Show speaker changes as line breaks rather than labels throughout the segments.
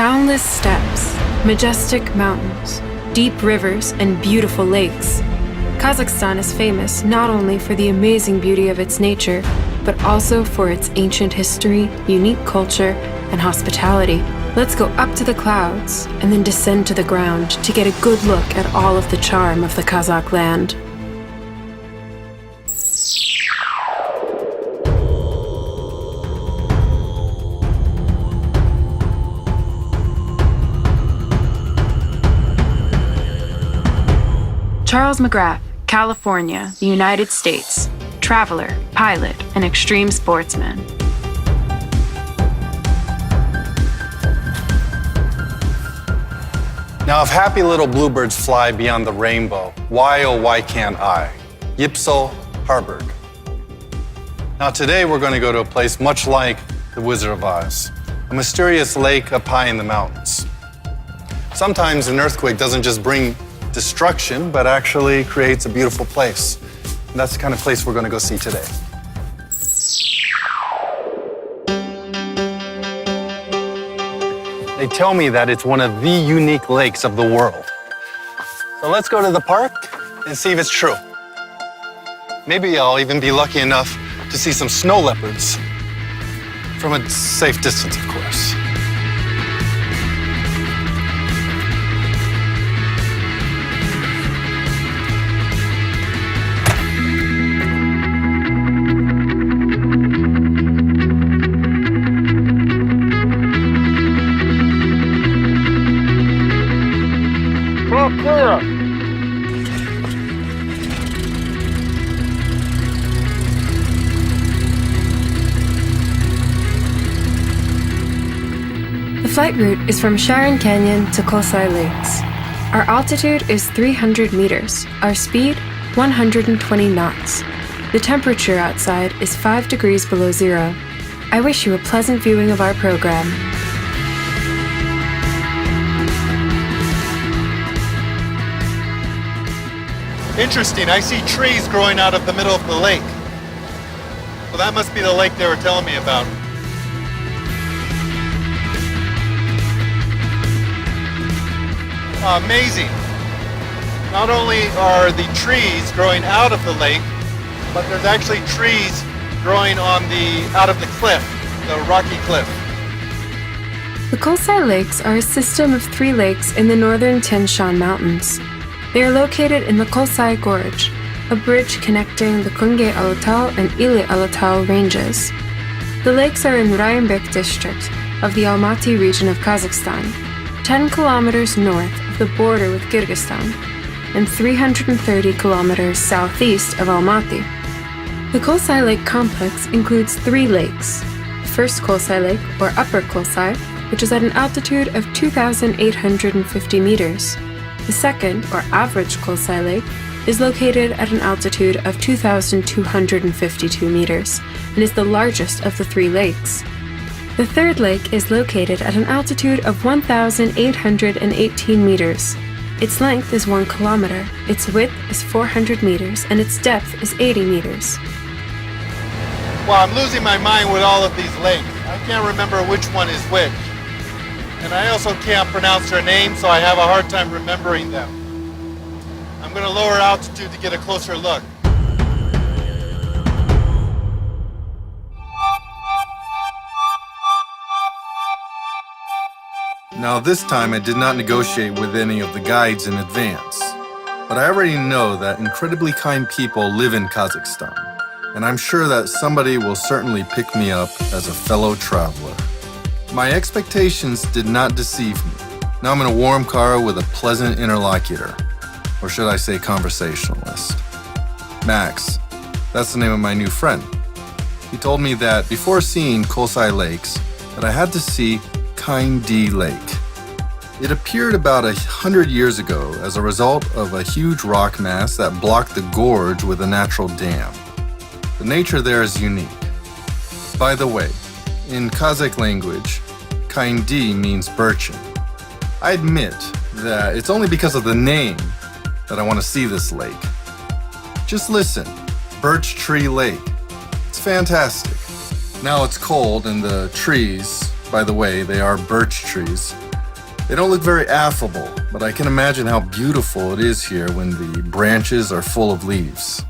Boundless steppes, majestic mountains, deep rivers, and beautiful lakes. Kazakhstan is famous not only for the amazing beauty of its nature, but also for its ancient history, unique culture, and hospitality. Let's go up to the clouds and then descend to the ground to get a good look at all of the charm of the Kazakh land. Charles McGrath, California, the United States. Traveler, pilot, and extreme sportsman.
Now, if happy little bluebirds fly beyond the rainbow, why oh why can't I? Yipsel, Harburg. Now today we're going to go to a place much like the Wizard of Oz, a mysterious lake up high in the mountains. Sometimes an earthquake doesn't just bring destruction, but actually creates a beautiful place. And that's the kind of place we're going to go see today. They tell me that it's one of the unique lakes of the world. So let's go to the park and see if it's true. Maybe I'll even be lucky enough to see some snow leopards from a safe distance, of course.
The flight route is from Charyn Canyon to Kolsai Lakes. Our altitude is 300 meters, our speed 120 knots. The temperature outside is 5 degrees below zero. I wish you a pleasant viewing of our program.
Interesting, I see trees growing out of the middle of the lake. Well, that must be the lake they were telling me about. Amazing. Not only are the trees growing out of the lake, but there's actually trees growing out of the cliff, the rocky cliff.
The Kolsai Lakes are a system of 3 lakes in the northern Tian Shan Mountains. They are located in the Kolsai Gorge, a bridge connecting the Kungay Alatau and Ili Alatau ranges. The lakes are in Raymbek district of the Almaty region of Kazakhstan, 10 kilometers north of the border with Kyrgyzstan, and 330 kilometers southeast of Almaty. The Kolsai Lake complex includes 3 lakes. The first Kolsai Lake, or Upper Kolsai, which is at an altitude of 2,850 meters. The second, or average Kolsai Lake, is located at an altitude of 2,252 meters and is the largest of the 3 lakes. The third lake is located at an altitude of 1,818 meters. Its length is 1 kilometer, its width is 400 meters, and its depth is 80 meters.
Well, I'm losing my mind with all of these lakes. I can't remember which one is which. And I also can't pronounce their names, so I have a hard time remembering them. I'm going to lower altitude to get a closer look.
Now this time I did not negotiate with any of the guides in advance, but I already know that incredibly kind people live in Kazakhstan, and I'm sure that somebody will certainly pick me up as a fellow traveler. My expectations did not deceive me. Now I'm in a warm car with a pleasant interlocutor, or should I say conversationalist. Max, that's the name of my new friend. He told me that before seeing Kolsai Lakes, that I had to see Kaindi Lake. It appeared about 100 years ago as a result of a huge rock mass that blocked the gorge with a natural dam. The nature there is unique. By the way, in Kazakh language, Kaindi means birchen. I admit that it's only because of the name that I want to see this lake. Just listen, Birch Tree Lake. It's fantastic. Now it's cold and the trees, by the way, they are birch trees, They don't look very affable, but I can imagine how beautiful it is here when the branches are full of leaves.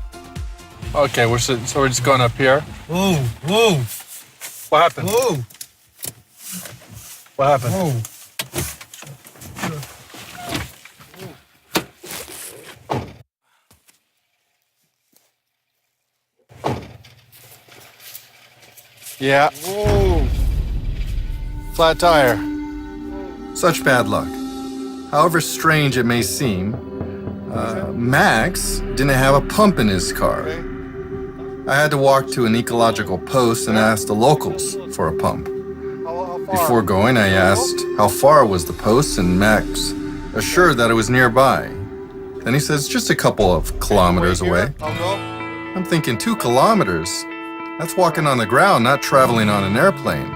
Okay, so we're just going up here.
Whoa, whoa,
What happened?
whoa,
What happened?
whoa.
Yeah.
Whoa.
Flat tire.
Such bad luck. However strange it may seem, Max didn't have a pump in his car. I had to walk to an ecological post and ask the locals for a pump.
How far?
Before going, I asked how far was the post, and Max assured that it was nearby. Then he says just a couple of kilometers away.
I'll go.
I'm thinking 2 kilometers? That's walking on the ground, not traveling on an airplane.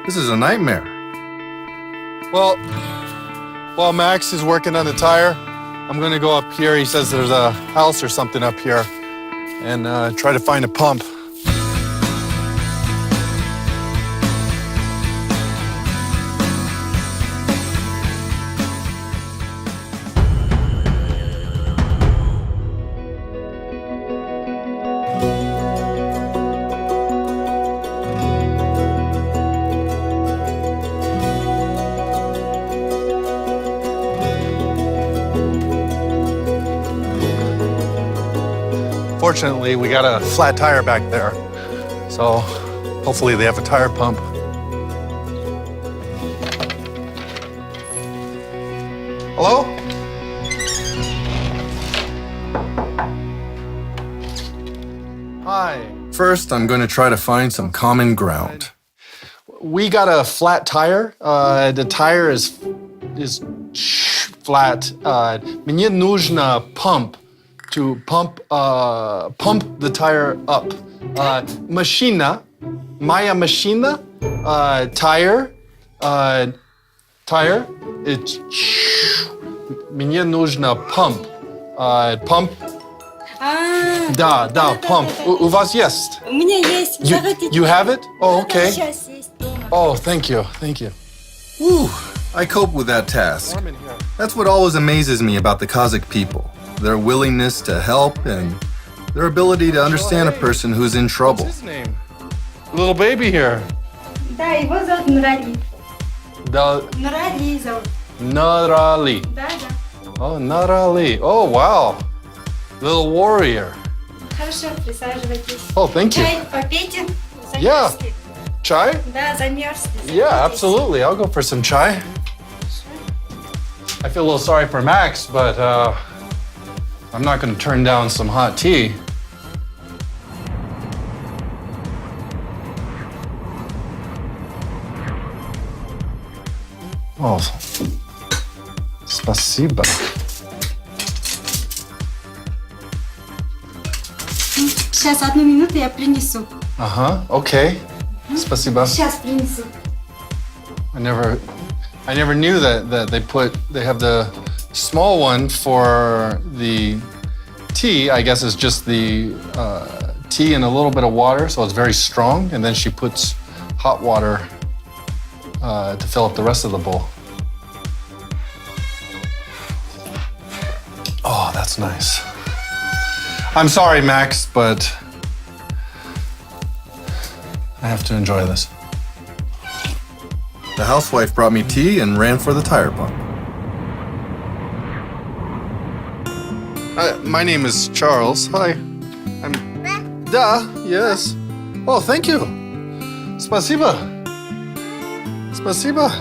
This is a nightmare.
Well, while Max is working on the tire, I'm gonna go up here. He says there's a house or something up here, and try to find a pump. Fortunately, we got a flat tire back there, so hopefully they have a tire pump. Hello? Hi.
First, I'm going to try to find some common ground.
We got a flat tire. The tire is flat. Мне нужно pump to pump the tire up. Машина, моя машина, tire, it's мне нужно pump. Pump. Да, pump. У вас есть?
У меня есть.
You have it? Oh, okay.
Сейчас есть дома.
Oh, thank you.
Whew, I cope with that task.
Warm in here.
That's what always amazes me about the Kazakh people. Their willingness to help and their ability to understand a person who's in trouble.
What's his name? Little baby here.
Да, его зовут Нурали. Нурали зовут.
Narali.
Да.
Oh, Narali. Oh, wow. Little warrior.
Хорошо, присаживайтесь.
Oh, thank you.
Чай попейте.
Yeah.
Замерзли.
Chai?
Да, замерзли.
Yeah,
Садитесь.
absolutely. I'll go for some chai. I feel a little sorry for Max, but I'm not going to turn down some hot tea. Oh, спасибо.
Сейчас, 1 минуту, я принесу.
Okay. Спасибо.
Сейчас принесу.
I never knew that they have the small one for the tea. I guess it's just the tea and a little bit of water, so it's very strong. And then she puts hot water to fill up the rest of the bowl. Oh, that's nice. I'm sorry, Max, but I have to enjoy this.
The housewife brought me tea and ran for the tire pump. My name is Charles. Hi. I'm... Da, yes. Oh, thank you. Spasiba. Spasiba.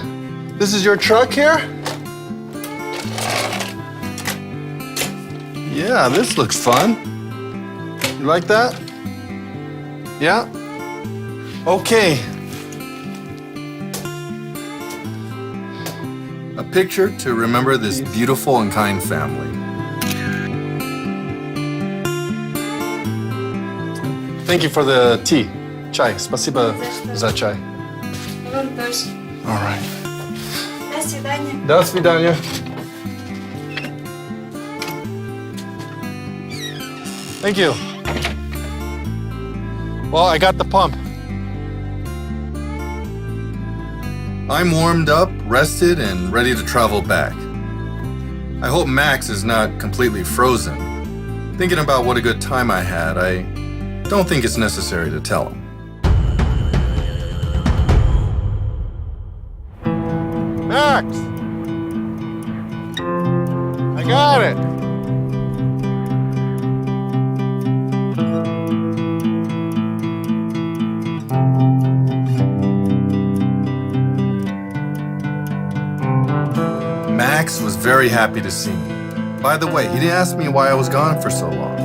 This is your truck here?
Yeah, this looks fun.
You like that? Yeah? Okay.
A picture to remember this beautiful and kind family.
Thank you for the tea. Chai. Спасибо за чай.
Вам тоже.
All right.
До свидания.
До свидания. Thank you. Well, I got the pump.
I'm warmed up, rested, and ready to travel back. I hope Max is not completely frozen. Thinking about what a good time I had, I don't think it's necessary to tell him.
Max! I got it!
Max was very happy to see me. By the way, he didn't ask me why I was gone for so long.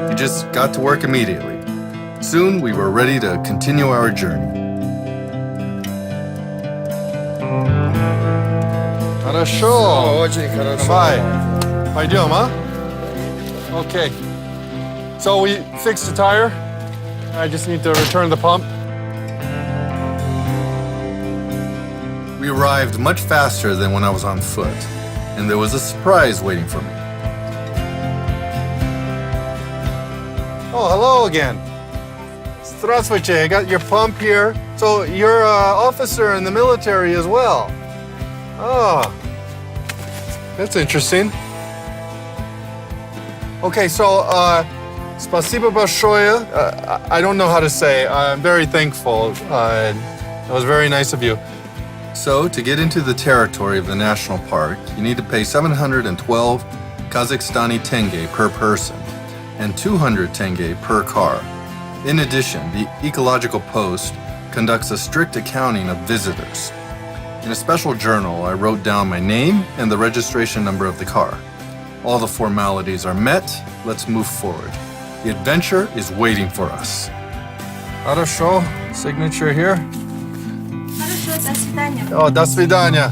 He just got to work immediately. Soon we were ready to continue our journey.
Хорошо.
Очень хорошо.
Давай. Пойдем, а? Okay. So we fixed the tire. I just need to return the pump.
We arrived much faster than when I was on foot, and there was a surprise waiting for me.
Oh, hello again. Здравствуйте, I got your pump here. So you're an officer in the military as well. Oh, that's interesting. Okay, so спасибо большое. I don't know how to say. I'm very thankful. That was very nice of you.
So, to get into the territory of the national park, you need to pay 712 Kazakhstani tenge per person and 200 tenge per car. In addition, the ecological post conducts a strict accounting of visitors. In a special journal, I wrote down my name and the registration number of the car. All the formalities are met. Let's move forward. The adventure is waiting for us.
Хорошо. Signature here.
Хорошо, до свидания.
Oh, до свидания.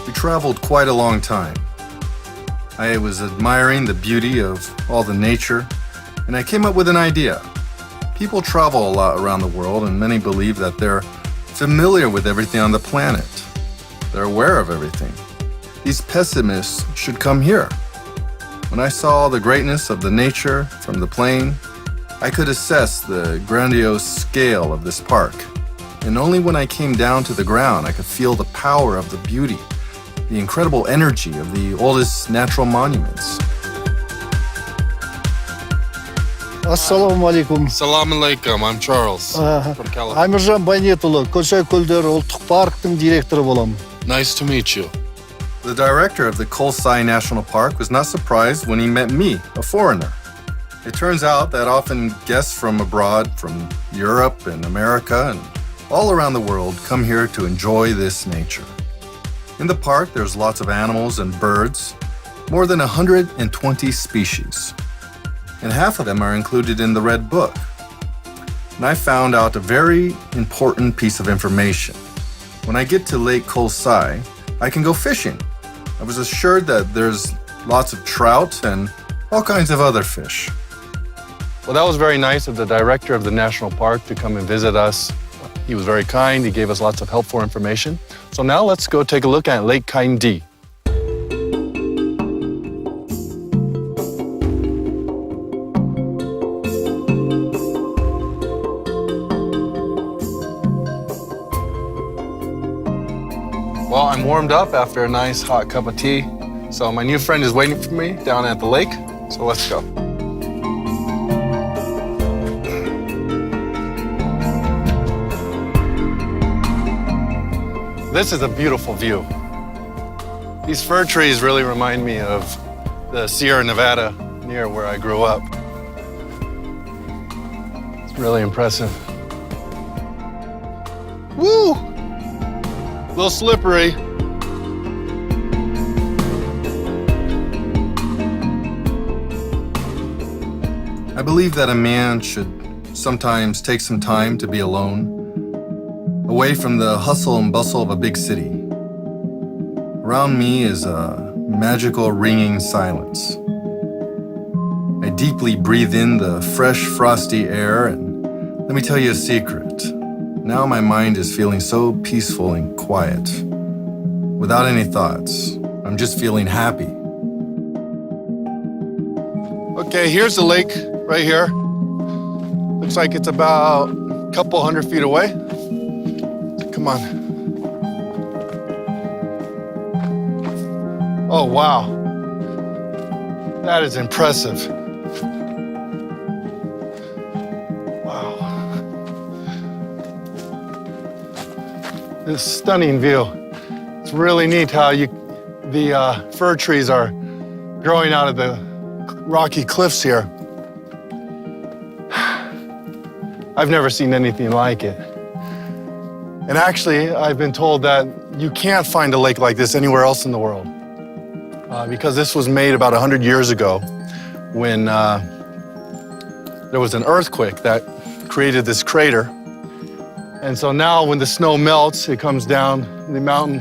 We traveled quite a long time. I was admiring the beauty of all the nature, and I came up with an idea. People travel a lot around the world, and many believe that they're familiar with everything on the planet. They're aware of everything. These pessimists should come here. When I saw the greatness of the nature from the plane, I could assess the grandiose scale of this park. And only when I came down to the ground, I could feel the power of the beauty, the incredible energy of the oldest natural monuments.
Assalamu alaikum.
Salam alaikum, I'm Charles from California.
Амиржан Байнетұлы, Kolsai көлдері ұлттық парктың директоры боламын.
Nice to meet you.
The director of the Kolsai National Park was not surprised when he met me, a foreigner. It turns out that often guests from abroad, from Europe and America and all around the world, come here to enjoy this nature. In the park, there's lots of animals and birds, more than 120 species. And half of them are included in the Red Book. And I found out a very important piece of information. When I get to Lake Kolsai, I can go fishing. I was assured that there's lots of trout and all kinds of other fish.
Well, that was very nice of the director of the national park to come and visit us. He was very kind. He gave us lots of helpful information. So now let's go take a look at Lake Kaindi. Well, I'm warmed up after a nice hot cup of tea. So my new friend is waiting for me down at the lake. So let's go. This is a beautiful view. These fir trees really remind me of the Sierra Nevada near where I grew up. It's really impressive. Woo! A little slippery.
I believe that a man should sometimes take some time to be alone, away from the hustle and bustle of a big city. Around me is a magical ringing silence. I deeply breathe in the fresh, frosty air, and let me tell you a secret. Now my mind is feeling so peaceful and quiet. Without any thoughts, I'm just feeling happy. Okay, here's the lake right here. Looks like it's about a couple hundred feet away. Come on. Oh, wow. That is impressive. Wow. This stunning view. It's really neat how the fir trees are growing out of the rocky cliffs here. I've never seen anything like it. And actually, I've been told that you can't find a lake like this anywhere else in the world. Because this was made about 100 years ago when there was an earthquake that created this crater. And so now when the snow melts, it comes down the mountain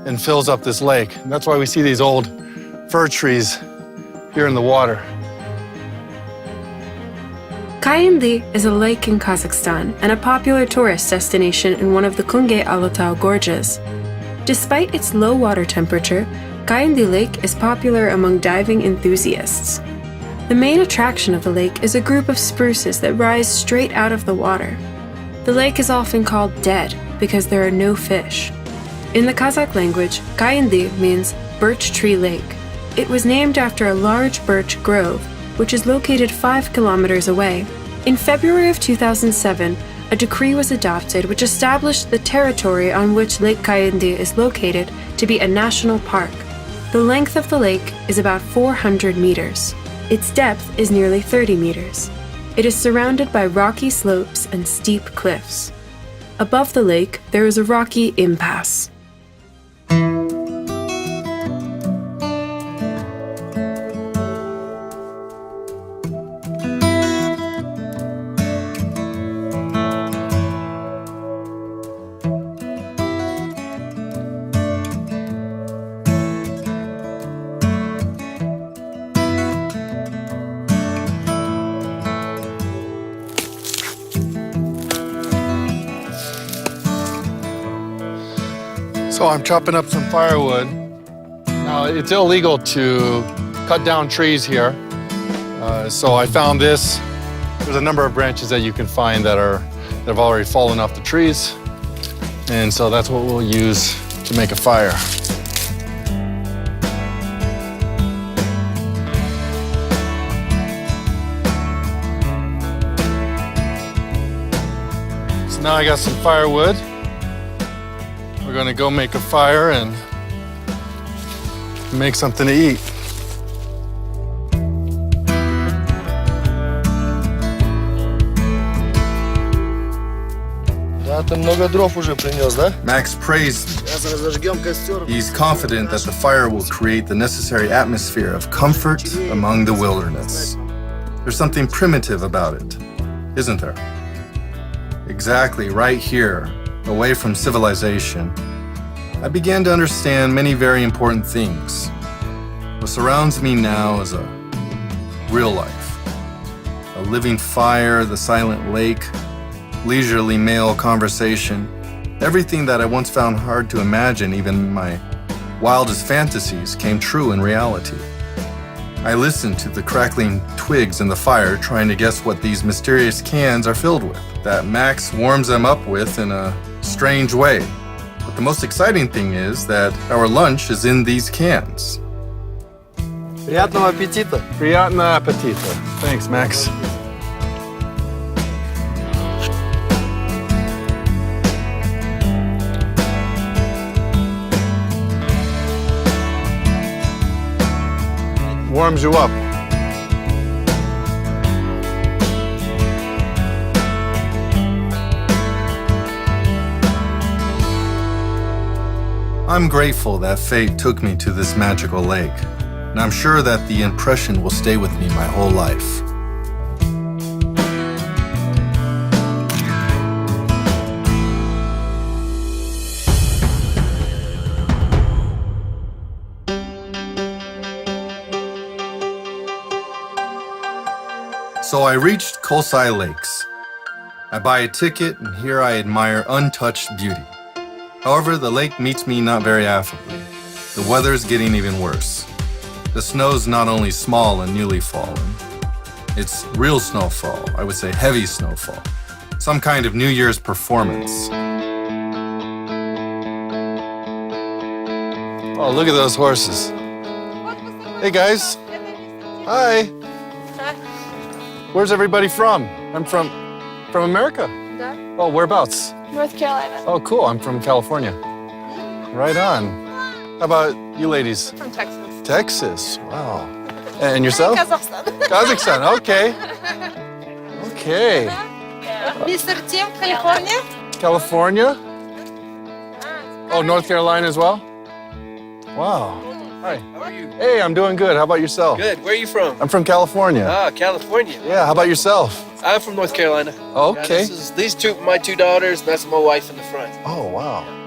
and fills up this lake. And that's why we see these old fir trees here in the water.
Kayindi is a lake in Kazakhstan and a popular tourist destination in one of the Kungay Alotau gorges. Despite its low water temperature, Kayindi Lake is popular among diving enthusiasts. The main attraction of the lake is a group of spruces that rise straight out of the water. The lake is often called dead because there are no fish. In the Kazakh language, Kayindi means birch tree lake. It was named after a large birch grove, which is located 5 kilometers away. In February of 2007, a decree was adopted which established the territory on which Lake Kayindi is located to be a national park. The length of the lake is about 400 meters. Its depth is nearly 30 meters. It is surrounded by rocky slopes and steep cliffs. Above the lake, there is a rocky impasse.
So I'm chopping up some firewood. Now, it's illegal to cut down trees here. So I found this. There's a number of branches that you can find that have already fallen off the trees. And so that's what we'll use to make a fire. So now I got some firewood. We're gonna go make a fire and make something to eat.
Да, ты много дров уже принес, да?
Max praised me.
Сейчас разожгем костер.
He's confident that the fire will create the necessary atmosphere of comfort among the wilderness. There's something primitive about it, isn't there? Exactly, right here, away from civilization, I began to understand many very important things. What surrounds me now is a real life. A living fire, the silent lake, leisurely male conversation, everything that I once found hard to imagine, even my wildest fantasies, came true in reality. I listened to the crackling twigs in the fire, trying to guess what these mysterious cans are filled with, that Max warms them up with in a strange way. But the most exciting thing is that our lunch is in these cans.
Приятного аппетита.
Приятного аппетита. Thanks, Max. Warms you up. I'm grateful that fate took me to this magical lake, and I'm sure that the impression will stay with me my whole life. So I reached Kolsai Lakes. I buy a ticket, and here I admire untouched beauty. However, the lake meets me not very affably. The weather's getting even worse. The snow's not only small and newly fallen, it's real snowfall, I would say heavy snowfall. Some kind of New Year's performance. Oh, look at those horses. Hey guys. Hi. Where's everybody from? I'm from America. Oh, whereabouts?
North Carolina.
Oh, cool. I'm from California. Right on. How about you ladies?
From Texas.
Texas. Wow. And yourself?
Kazakhstan.
Kazakhstan. Okay. Okay.
Mr. Tim, California.
California? Oh, North Carolina as well? Wow. Hi.
How are you?
Hey, I'm doing good. How about yourself?
Good. Where are you from?
I'm from California.
Ah, California.
Yeah, how about yourself?
I'm from North Carolina.
Okay.
Yeah, these two, my two daughters, and that's my wife in the front.
Oh, wow.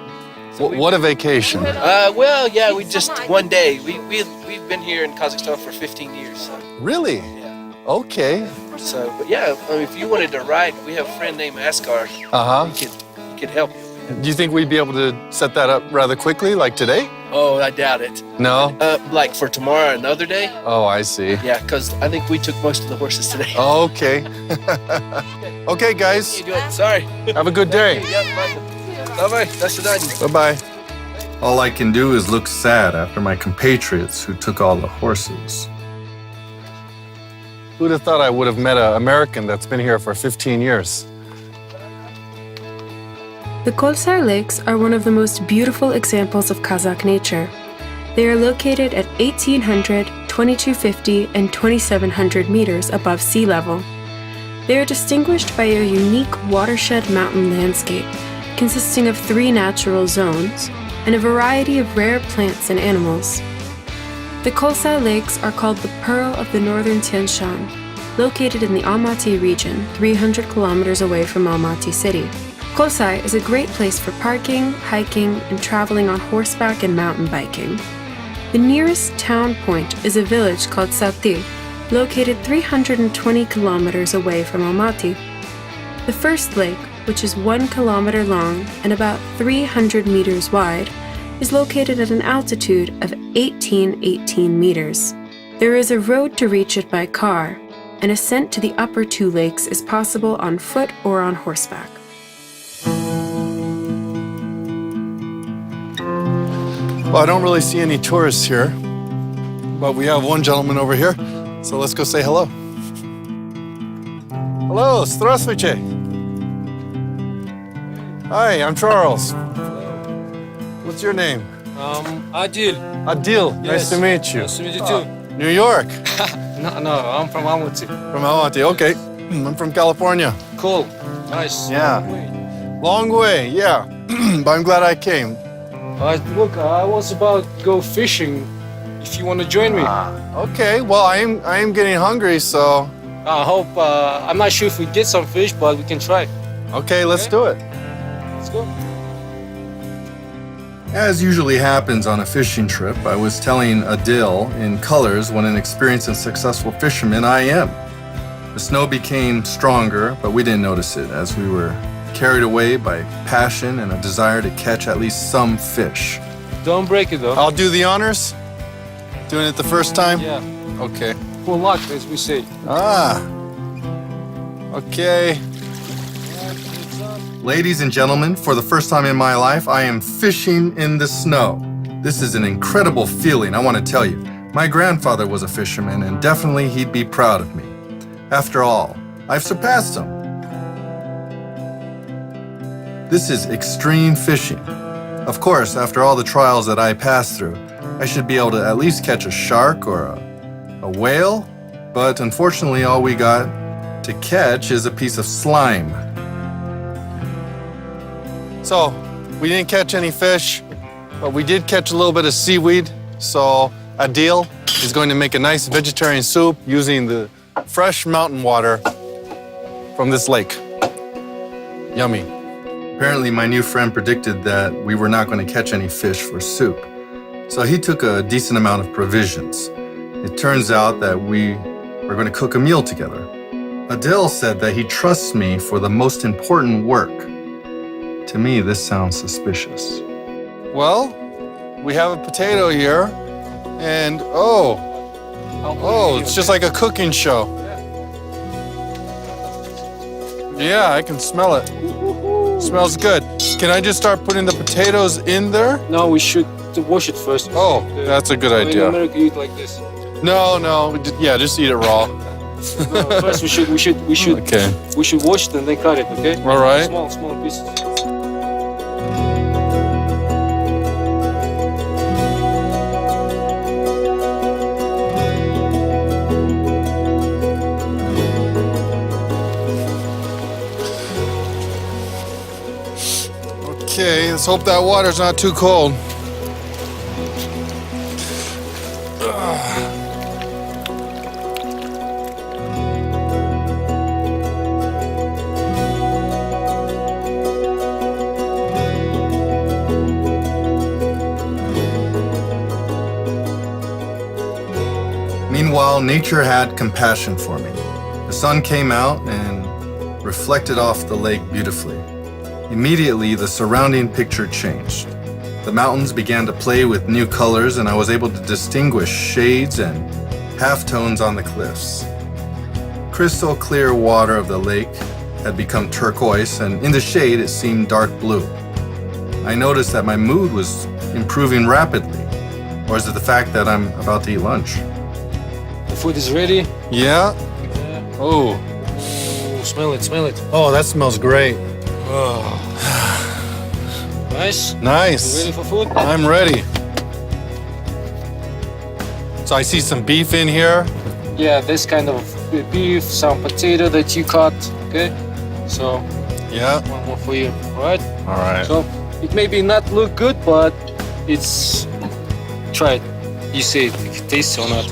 What a vacation.
Well, yeah, we just one day. We've been here in Kazakhstan for 15 years. So,
Really?
yeah.
Okay.
So, but yeah, if you wanted to ride, we have a friend named Askar.
Uh-huh.
He could help you.
Do you think we'd be able to set that up rather quickly, like today?
Oh, I doubt it.
No?
Like for tomorrow, another day.
Oh, I see.
Yeah, because I think we took most of the horses today.
Okay. Okay, guys.
You do it. Sorry.
Have a good day.
Bye-bye. That's the night.
Bye-bye. All I can do is look sad after my compatriots who took all the horses. Who'd have thought I would have met an American that's been here for 15 years?
The Kolsai Lakes are one of the most beautiful examples of Kazakh nature. They are located at 1,800, 2,250, and 2,700 meters above sea level. They are distinguished by a unique watershed mountain landscape consisting of 3 natural zones and a variety of rare plants and animals. The Kolsai Lakes are called the Pearl of the Northern Tian Shan, located in the Almaty region, 300 kilometers away from Almaty city. Kolsai is a great place for parking, hiking, and traveling on horseback and mountain biking. The nearest town point is a village called Sati, located 320 kilometers away from Almaty. The first lake, which is 1 kilometer long and about 300 meters wide, is located at an altitude of 1818 meters. There is a road to reach it by car, and ascent to the upper 2 lakes is possible on foot or on horseback.
Well, I don't really see any tourists here, but we have one gentleman over here, so let's go say hello. Hello, здравствуйте. Hi, I'm Charles. What's your name?
Adil.
Adil, nice
Yes.
to meet you.
Nice to meet you too.
New York,
No, I'm from Almaty.
from Almaty, okay. I'm from California.
Cool. Nice.
Yeah. Long way, yeah. But I'm glad I came.
Look, I was about to go fishing. If you want to join me,
Okay, well, I am getting hungry, so
I hope. I'm not sure if we get some fish, but we can try.
okay, let's do it.
Let's go.
As usually happens on a fishing trip, I was telling Adil in colors what an experienced and successful fisherman I am. The snow became stronger, but we didn't notice it as we were carried away by passion and a desire to catch at least some fish.
Don't break it though.
I'll do the honors. Doing it the first time?
Yeah.
Okay.
Full luck, as we say.
Okay. Ladies and gentlemen, for the first time in my life, I am fishing in the snow. This is an incredible feeling, I want to tell you. My grandfather was a fisherman, and definitely he'd be proud of me. After all, I've surpassed him. This is extreme fishing. Of course, after all the trials that I passed through, I should be able to at least catch a shark or a whale, but unfortunately all we got to catch is a piece of slime. So, we didn't catch any fish, but we did catch a little bit of seaweed, so Adil is going to make a nice vegetarian soup using the fresh mountain water from this lake. Yummy. Apparently, my new friend predicted that we were not going to catch any fish for soup. So he took a decent amount of provisions. It turns out that we were going to cook a meal together. Adil said that he trusts me for the most important work. To me, this sounds suspicious. Well, we have a potato here, and oh, Oh, it's just like a cooking show. Yeah, I can smell it. Smells good. Can I just start putting the potatoes in there?
No, we should wash it first.
Oh, that's a good
In
idea.
America, you eat like this.
No, yeah, just eat it raw.
No, first we should
Okay.
wash it and then cut it. Okay.
All right.
Small pieces.
Okay, let's hope that water's not too cold. Meanwhile, nature had compassion for me. The sun came out and reflected off the lake beautifully. Immediately, the surrounding picture changed. The mountains began to play with new colors, and I was able to distinguish shades and halftones on the cliffs. Crystal clear water of the lake had become turquoise, and in the shade, it seemed dark blue. I noticed that my mood was improving rapidly. Or is it the fact that I'm about to eat lunch?
The food is ready.
Yeah. Oh.
Oh, smell it.
Oh, that smells great.
Nice. You
Nice.
ready for food?
I'm ready. So I see some beef in here.
Yeah, this kind of beef, some potato that you cut. Okay. So
Yeah.
one more for you. All right.
All right.
So it may be not look good, but it's try it. You say if it tastes or not.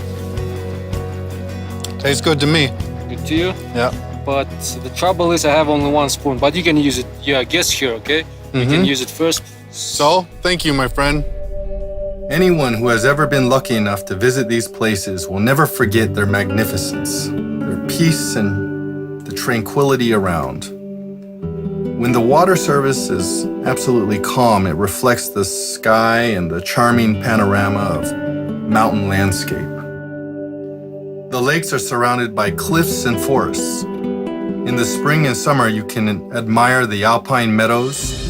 Tastes good to me.
Good to you.
Yeah.
But the trouble is I have only one spoon, but you can use it. Yeah, guess here, okay? You can use it first.
So, thank you, my friend. Anyone who has ever been lucky enough to visit these places will never forget their magnificence, their peace, and the tranquility around. When the water surface is absolutely calm, it reflects the sky and the charming panorama of mountain landscape. The lakes are surrounded by cliffs and forests. In the spring and summer, you can admire the alpine meadows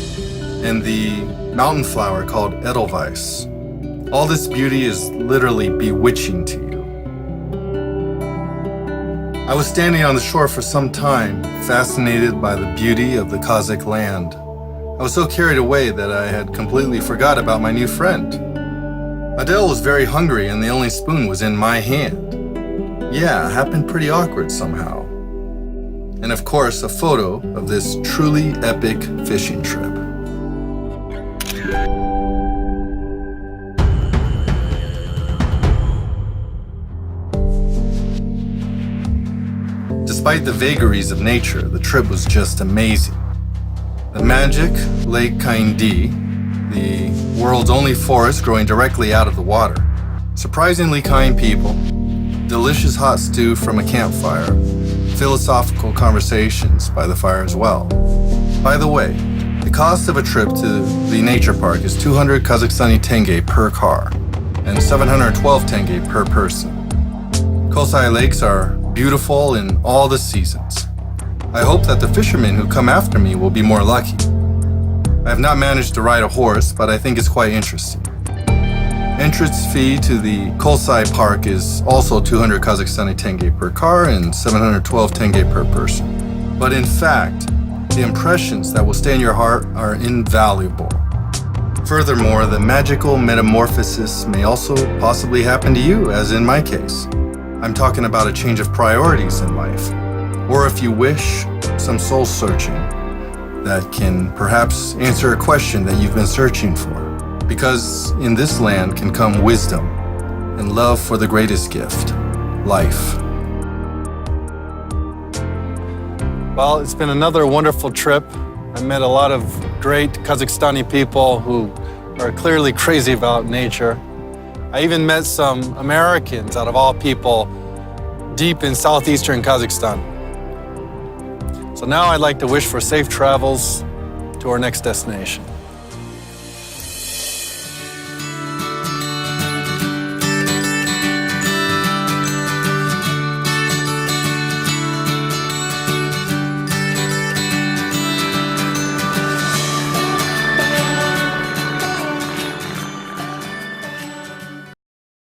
and the mountain flower called Edelweiss. All this beauty is literally bewitching to you. I was standing on the shore for some time, fascinated by the beauty of the Kazakh land. I was so carried away that I had completely forgot about my new friend. Adele was very hungry and the only spoon was in my hand. Yeah, it happened pretty awkward somehow. And of course, a photo of this truly epic fishing trip. Despite the vagaries of nature, the trip was just amazing. The magic Lake Kaindi, the world's only forest growing directly out of the water. Surprisingly kind people, delicious hot stew from a campfire, philosophical conversations by the fire as well. By the way, the cost of a trip to the nature park is 200 Kazakhstani tenge per car and 712 tenge per person. Kolsai lakes are beautiful in all the seasons. I hope that the fishermen who come after me will be more lucky. I have not managed to ride a horse, but I think it's quite interesting. Entrance fee to the Kolsai Park is also 200 Kazakhstani tenge per car and 712 tenge per person. But in fact, the impressions that will stay in your heart are invaluable. Furthermore, the magical metamorphosis may also possibly happen to you, as in my case. I'm talking about a change of priorities in life. Or if you wish, some soul searching that can perhaps answer a question that you've been searching for. Because in this land can come wisdom and love for the greatest gift, life. Well, it's been another wonderful trip. I met a lot of great Kazakhstani people who are clearly crazy about nature. I even met some Americans, out of all people, deep in southeastern Kazakhstan. So now I'd like to wish for safe travels to our next destination.